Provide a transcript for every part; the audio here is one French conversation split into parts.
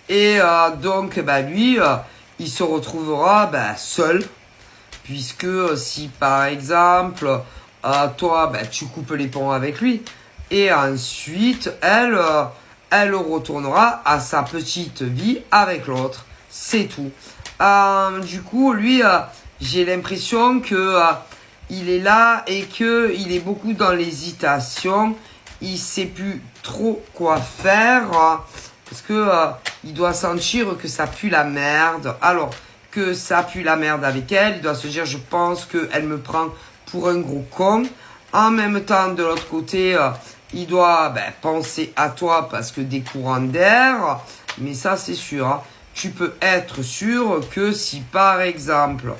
Et donc, lui, il se retrouvera seul. Puisque si par exemple, toi, tu coupes les ponts avec lui, et ensuite, elle retournera à sa petite vie avec l'autre. C'est tout. Du coup, lui, j'ai l'impression que il est là et que il est beaucoup dans l'hésitation. Il sait plus trop quoi faire parce que il doit sentir que ça pue la merde. Alors que ça pue la merde avec elle, il doit se dire je pense qu'elle me prend pour un gros con. En même temps, de l'autre côté, il doit penser à toi parce que des courants d'air. Mais ça, c'est sûr. Hein. Tu peux être sûr que si par exemple,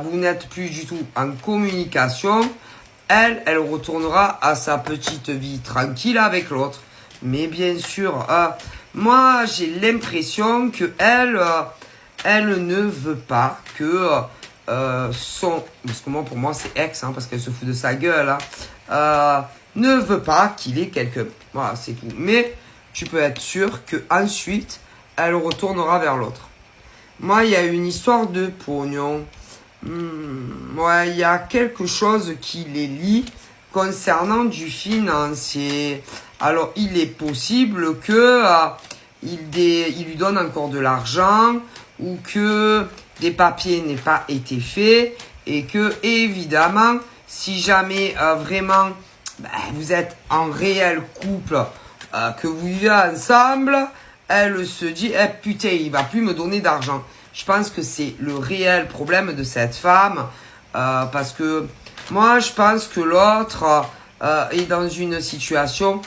vous n'êtes plus du tout en communication, elle retournera à sa petite vie tranquille avec l'autre. Mais bien sûr, moi, j'ai l'impression que elle ne veut pas que parce que moi, pour moi, c'est ex, hein, parce qu'elle se fout de sa gueule, hein, ne veut pas qu'il ait quelqu'un. Voilà, c'est tout. Mais tu peux être sûr que ensuite, elle retournera vers l'autre. Moi, il y a une histoire de pognon. Ouais, il y a quelque chose qui les lie concernant du financier. Alors, il est possible que il lui donne encore de l'argent ou que des papiers n'aient pas été faits et que, évidemment, si jamais vraiment vous êtes en réel couple, que vous vivez ensemble, elle se dit putain, il va plus me donner d'argent. Je pense que c'est le réel problème de cette femme parce que moi je pense que l'autre est dans une situation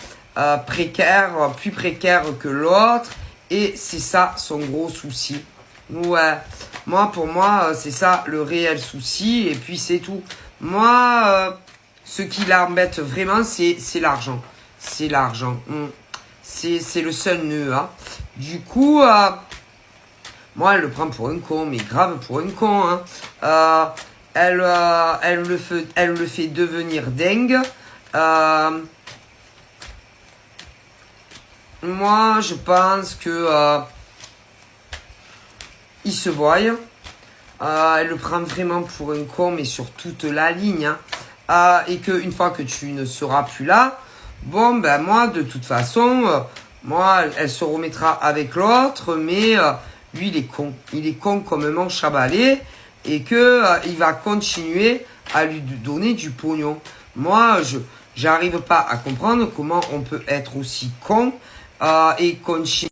précaire, plus précaire que l'autre et c'est ça son gros souci. Ouais, moi pour moi c'est ça le réel souci et puis c'est tout. Moi ce qui l'embête vraiment c'est l'argent. C'est l'argent. C'est le seul nœud. Hein. Du coup, moi, elle le prend pour un con, mais grave pour un con. Hein. Elle le fait devenir dingue. Moi, je pense que il se voit. Elle le prend vraiment pour un con, mais sur toute la ligne. Hein. Et qu'une fois que tu ne seras plus là, bon, moi, de toute façon, moi, elle se remettra avec l'autre, mais lui, il est con. Il est con comme un manche à balai et que il va continuer à lui donner du pognon. Moi, j'arrive pas à comprendre comment on peut être aussi con et continuer.